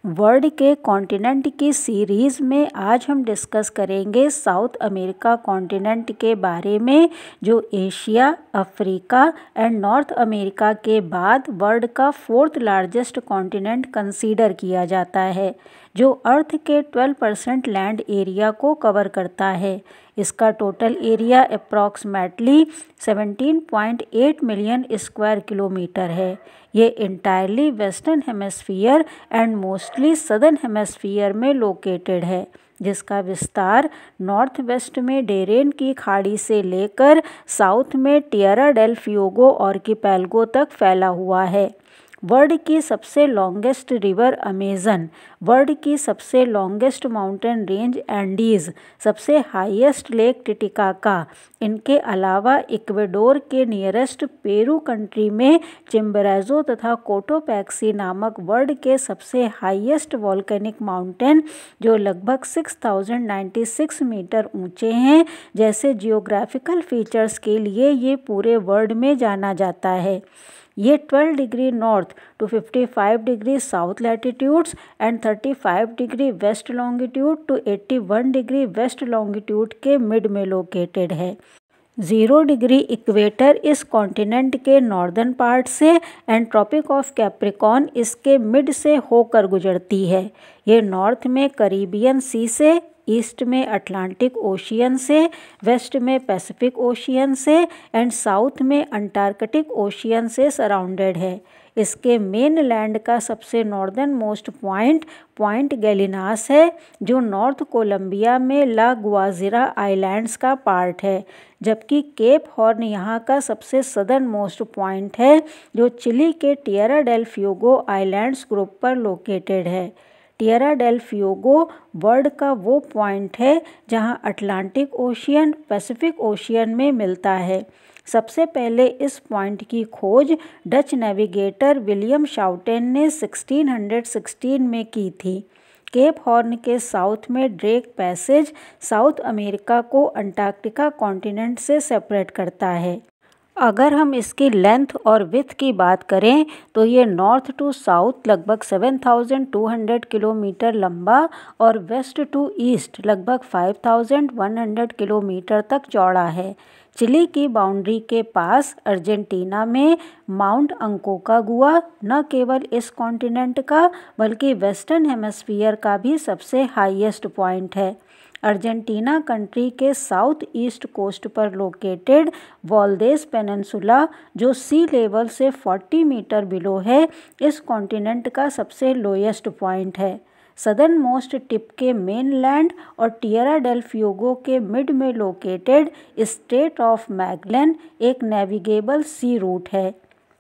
World के continent की series में आज हम डिस्कस करेंगे साउथ अमेरिका कॉन्टिनेंट के बारे में, जो Asia, Africa and north America के बाद वर्ल्ड का 4th लार्जेस्ट कॉन्टिनेंट कंसीडर किया जाता है, जो अर्थ के 12% लैंड एरिया को कवर करता है। इसका total area approximately 17.8 million square kilometre है। ये entirely western hemisphere and mostly southern hemisphere में लोकेटेड है, जिसका विस्तार नॉर्थ वेस्ट में डेरेन की खाड़ी से लेकर साउथ में टिएरा डेल फ्यूगो आर्किपेलागो तक फैला हुआ है। वर्ल्ड की सबसे लॉन्गेस्ट रिवर अमेजन, वर्ल्ड की सबसे लॉन्गेस्ट माउंटेन रेंज एंडीज़, सबसे हाईएस्ट लेक टिटिकाका, इनके अलावा इक्वेडोर के नियरेस्ट पेरू कंट्री में चिम्बोराज़ो तथा कोटोपैक्सी नामक वर्ल्ड के सबसे हाईएस्ट वॉल्केनिक माउंटेन, जो लगभग 6096 मीटर ऊंचे हैं, जैसे जियोग्राफिकल फीचर्स के लिए ये पूरे वर्ल्ड में जाना जाता है। ये 12 degree north to 55 degree south latitudes and 35 degree west longitude to 81 degree west longitude के मिड में लोकेटेड है। 0 डिग्री इक्वेटर इस कॉन्टिनेंट के नॉर्दर्न पार्ट से एंड ट्रॉपिक ऑफ कैप्रिकॉर्न इसके मिड से होकर गुजरती है। ये नॉर्थ में कैरिबियन सी से, ईस्ट में अटलांटिक ओशियन से, वेस्ट में पैसिफिक ओशियन से एंड साउथ में अंटार्कटिक ओशियन से सराउंडेड है। इसके मेन लैंड का सबसे नॉर्दर्न मोस्ट पॉइंट गैलिनास है, जो नॉर्थ कोलंबिया में ला गुआजिरा आइलैंड्स का पार्ट है, जबकि केप हॉर्न यहाँ का सबसे सदर्न मोस्ट पॉइंट है, जो चिली के Tierra del Fuego islands group पर लोकेटेड है। टिएरा डेल फ्यूगो वर्ल्ड का वो पॉइंट है जहां अटलांटिक ओशियन पैसिफिक ओशियन में मिलता है। सबसे पहले इस पॉइंट की खोज डच नेविगेटर विलियम शाउटेन ने 1616 में की थी। केप हॉर्न के साउथ में ड्रेक पैसेज साउथ अमेरिका को अंटार्कटिका कॉन्टिनेंट से सेपरेट करता है। अगर हम इसकी लेंथ और विड्थ की बात करें तो ये नॉर्थ टू साउथ लगभग 7200 किलोमीटर लंबा और वेस्ट टू ईस्ट लगभग 5100 किलोमीटर तक चौड़ा है। चिली की बाउंड्री के पास अर्जेंटीना में माउंट अंकोकागुआ न केवल इस कॉन्टिनेंट का बल्कि वेस्टर्न हेमिस्फीयर का भी सबसे हाईएस्ट पॉइंट है। अर्जेंटीना कंट्री के साउथ ईस्ट कोस्ट पर लोकेटेड वाल्देस पेनिनसुला, जो सी लेवल से 40 मीटर बिलो है, इस कॉन्टिनेंट का सबसे लोएस्ट पॉइंट है। सदर्न मोस्ट टिप के मेनलैंड और टिएरा डेल फ्यूगो के मिड में लोकेटेड स्टेट ऑफ मैगेलन एक नेविगेबल सी रूट है।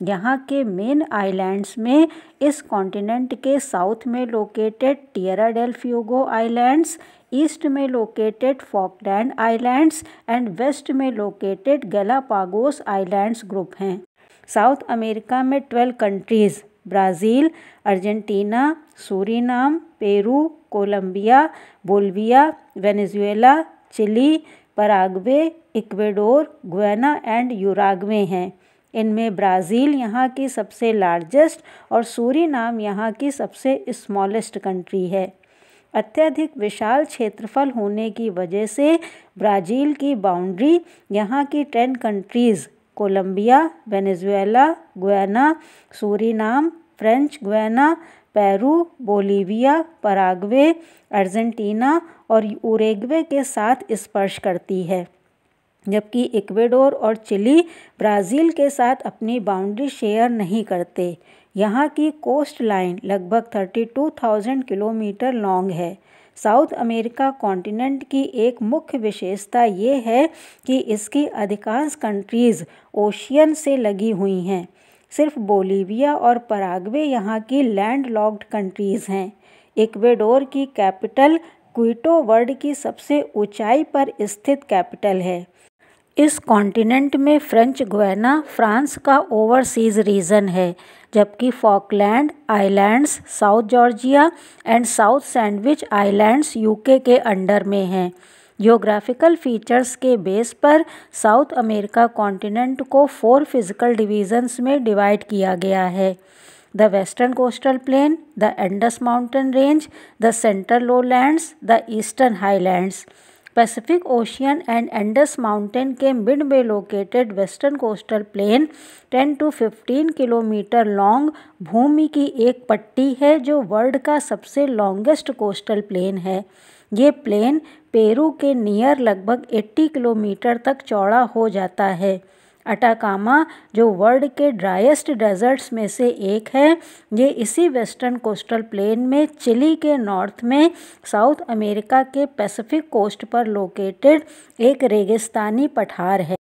यहाँ के मेन आइलैंड्स में इस कॉन्टिनेंट के साउथ में located Tierra del Fuego islands, east में located Falkland islands and west में लोकेटेड गैलापागोस आइलैंड्स ग्रुप हैं। साउथ अमेरिका में 12 countries Brazil, Argentina, Suriname, Peru, Colombia, Bolivia, Venezuela, Chile, Paraguay, Ecuador, Guyana and Uruguay हैं। इनमें Brazil यहाँ की सबसे largest और सूरीनाम यहाँ की सबसे स्मॉलेस्ट कंट्री है। अत्यधिक विशाल क्षेत्रफल होने की वजह से ब्राज़ील की बाउंड्री यहाँ की 10 countries Colombia, Venezuela, Guyana, Suriname, French Guiana, Peru, Bolivia, Paraguay, Argentina और उरुग्वे के साथ स्पर्श करती है, जबकि इक्वेडोर और चिली ब्राज़ील के साथ अपनी बाउंड्री शेयर नहीं करते। यहाँ की कोस्ट लाइन लगभग 32,000 किलोमीटर लॉन्ग है। साउथ अमेरिका कॉन्टिनेंट की एक मुख्य विशेषता ये है कि इसकी अधिकांश कंट्रीज़ ओशियन से लगी हुई हैं। सिर्फ बोलिविया और पराग्वे यहाँ की लैंडलॉक्ड कंट्रीज़ हैं। इक्वेडोर की कैपिटल क्विटो वर्ल्ड की सबसे ऊंचाई पर स्थित कैपिटल है। इस कॉन्टिनेंट में फ्रेंच गुयाना फ्रांस का ओवरसीज़ रीजन है, जबकि Falkland islands, south Georgia and south sandwich islands UK के अंडर में हैं। जियोग्राफिकल फीचर्स के बेस पर साउथ अमेरिका कॉन्टिनेंट को 4 फिजिकल डिवीजन्स में डिवाइड किया गया है। the Western Coastal Plain, the Indus Mountain Range, the Central Lowlands, the Eastern Highlands. Pacific Ocean and Andes mountain के मिड में located western coastal plain 10 to 15 kilometre long भूमि की एक पट्टी है जो वर्ल्ड का सबसे लॉन्गेस्ट कोस्टल प्लेन है। ये प्लेन पेरू के नियर लगभग 80 किलोमीटर तक चौड़ा हो जाता है। अटाकामा जो वर्ल्ड के ड्राइएस्ट डेजर्ट्स में से एक है, ये इसी वेस्टर्न कोस्टल प्लेन में चिली के नॉर्थ में साउथ अमेरिका के पैसिफिक कोस्ट पर लोकेटेड एक रेगिस्तानी पठार है।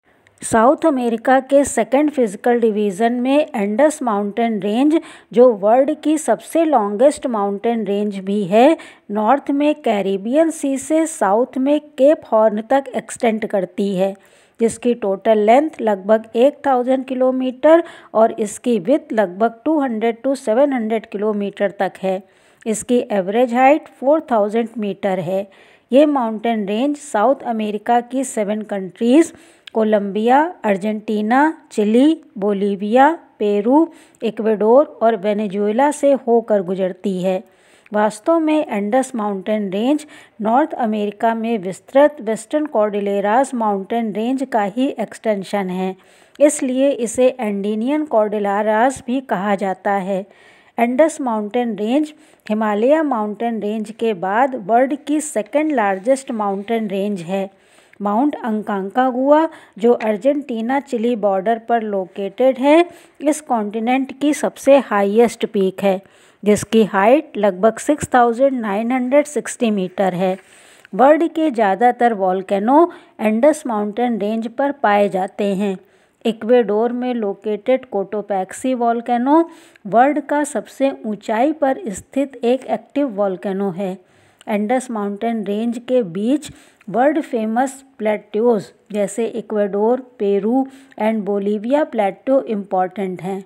साउथ अमेरिका के सेकेंड फिजिकल डिवीज़न में इंडस माउंटेन रेंज जो वर्ल्ड की सबसे लॉन्गेस्ट माउंटेन रेंज भी है, नॉर्थ में कैरिबियन सी से साउथ में केप हॉर्न तक एक्सटेंड करती है, जिसकी टोटल लेंथ लगभग 1000 किलोमीटर और इसकी विड्थ लगभग 200 to 700 किलोमीटर तक है। इसकी एवरेज हाइट 4000 मीटर है। ये माउंटेन रेंज साउथ अमेरिका की 7 countries Colombia, Argentina, Chile, Bolivia, Peru, Ecuador और वेनेजुएला से होकर गुजरती है। वास्तव में Andes mountain range North America में विस्तृत वेस्टर्न कॉर्डिलेरास माउंटेन रेंज का ही एक्सटेंशन है, इसलिए इसे एंडीनियन कॉर्डिलेरास भी कहा जाता है। Indus mountain range Himalaya mountain range के बाद वर्ल्ड की सेकेंड लार्जेस्ट माउंटेन रेंज है। माउंट अंकांकागुआ जो अर्जेंटीना चिली बॉर्डर पर लोकेटेड है, इस कॉन्टिनेंट की सबसे हाईएस्ट पीक है, जिसकी हाइट लगभग 6960 मीटर है। वर्ल्ड के ज़्यादातर वॉल्केनो इंडस माउंटेन रेंज पर पाए जाते हैं। इक्वेडोर में लोकेटेड कोटोपैक्सी वॉल्केनो वर्ल्ड का सबसे ऊंचाई पर स्थित एक एक्टिव वॉल्केनो है। इंडस माउंटेन रेंज के बीच वर्ल्ड फेमस प्लेट्यूज जैसे Ecuador, Peru and Bolivia plateau important हैं।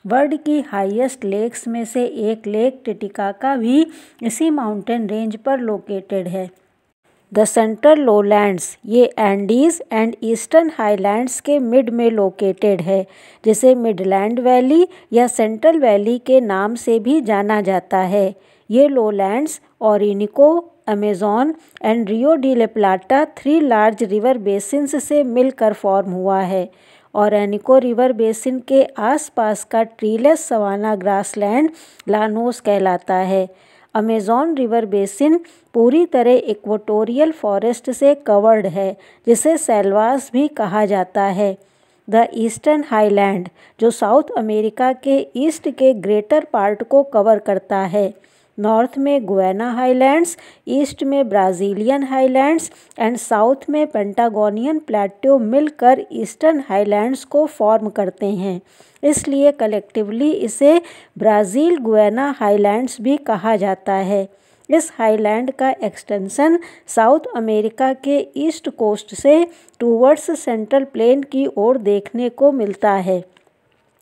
वर्ल्ड की हाईएस्ट लेक्स में से एक लेक टिटिकाका भी इसी माउंटेन रेंज पर लोकेटेड है। द सेंट्रल लोलैंड्स ये एंडीज़ एंड ईस्टर्न हाईलैंड्स के मिड में लोकेटेड है, जिसे मिडलैंड वैली या सेंट्रल वैली के नाम से भी जाना जाता है। ये लोलैंड्स ओरिनिको, Amazon and Rio de La प्लाटा 3 large river basins से मिलकर फॉर्म हुआ है। ओरेनिको रिवर बेसिन के आसपास का ट्रीलेस सवाना ग्रासलैंड लानोस कहलाता है। अमेज़न रिवर बेसिन पूरी तरह इक्वेटोरियल फॉरेस्ट से कवर्ड है, जिसे सेल्वास भी कहा जाता है। द ईस्टर्न हाईलैंड जो साउथ अमेरिका के ईस्ट के ग्रेटर पार्ट को कवर करता है। नॉर्थ में गुयाना हाईलैंड्स, ईस्ट में ब्राज़ीलियन हाईलैंड्स एंड साउथ में पेंटागोनियन प्लेट्यू मिलकर ईस्टर्न हाईलैंड्स को फॉर्म करते हैं, इसलिए कलेक्टिवली इसे ब्राज़ील गुयाना हाईलैंड्स भी कहा जाता है। इस हाईलैंड का एक्सटेंशन साउथ अमेरिका के ईस्ट कोस्ट से टूवर्ड्स सेंट्रल प्लेन की ओर देखने को मिलता है।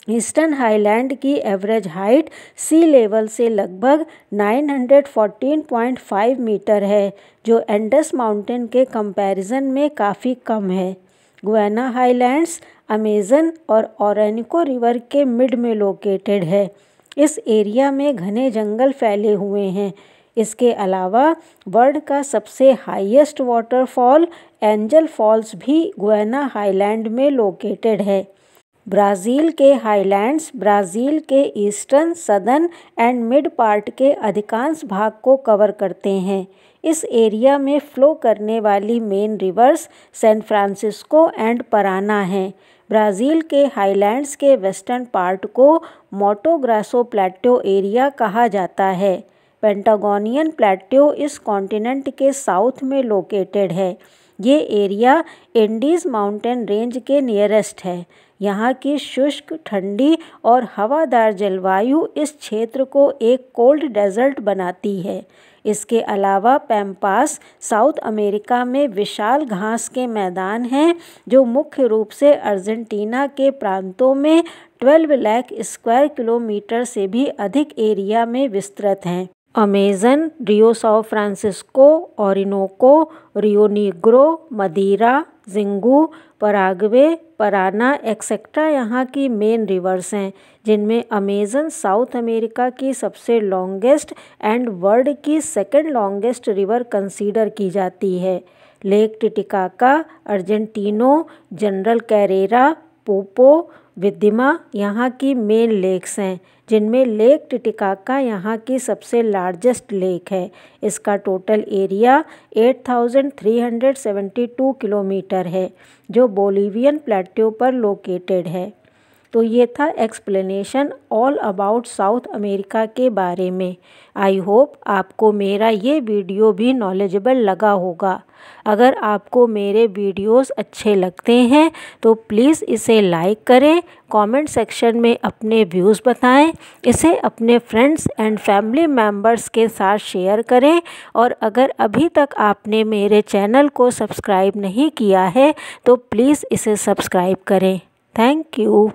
ईस्टर्न हाईलैंड की एवरेज हाइट सी लेवल से लगभग 914.5 मीटर है, जो इंडस माउंटेन के कंपैरिजन में काफ़ी कम है। गुयाना हाईलैंड्स अमेज़न और ओरेनिको रिवर के मिड में लोकेटेड है। इस एरिया में घने जंगल फैले हुए हैं। इसके अलावा वर्ल्ड का सबसे हाईएस्ट वाटरफॉल एंजल फॉल्स भी गुयाना हाईलैंड में लोकेटेड है। ब्राज़ील के हाईलैंड्स ब्राज़ील के eastern, southern and mid part के अधिकांश भाग को कवर करते हैं। इस एरिया में फ़्लो करने वाली main rivers San Francisco and Parana हैं। ब्राज़ील के हाईलैंड्स के वेस्टर्न पार्ट को मोटो ग्रासो प्लेट्यू एरिया कहा जाता है। पेंटागोनियन प्लेट्यू इस कॉन्टिनेंट के साउथ में लोकेटेड है। ये एरिया एंडीज़ माउंटेन रेंज के नियरेस्ट है। यहाँ की शुष्क, ठंडी और हवादार जलवायु इस क्षेत्र को एक कोल्ड डेजर्ट बनाती है। इसके अलावा पैम्पास साउथ अमेरिका में विशाल घास के मैदान हैं, जो मुख्य रूप से अर्जेंटीना के प्रांतों में 12 लाख स्क्वायर किलोमीटर से भी अधिक एरिया में विस्तृत हैं। Amazon, Rio Sao Francisco, Orinoco, Rio Negro, Madeira, Xingu, Paraguay, Parana etcetera यहाँ की मेन रिवर्स हैं, जिनमें अमेज़न साउथ अमेरिका की सबसे लॉन्गेस्ट एंड वर्ल्ड की सेकंड लॉन्गेस्ट रिवर कंसीडर की जाती है। Lake Titicaca, Argentino, General Carrera, Poopo, Viedma यहाँ की मेन लेक्स हैं, जिनमें लेक टिटिकाका यहाँ की सबसे लार्जेस्ट लेक है। इसका टोटल एरिया 8372 किलोमीटर है, जो बोलिवियन प्लेट्यू पर लोकेटेड है। तो ये था explanation all about south America के बारे में। आई होप आपको मेरा ये वीडियो भी नॉलेजेबल लगा होगा। अगर आपको मेरे वीडियोस अच्छे लगते हैं तो प्लीज़ इसे लाइक करें, कमेंट सेक्शन में अपने व्यूज़ बताएं, इसे अपने फ्रेंड्स एंड फैमिली मेम्बर्स के साथ शेयर करें, और अगर अभी तक आपने मेरे चैनल को सब्सक्राइब नहीं किया है तो प्लीज़ इसे सब्सक्राइब करें। Thank you.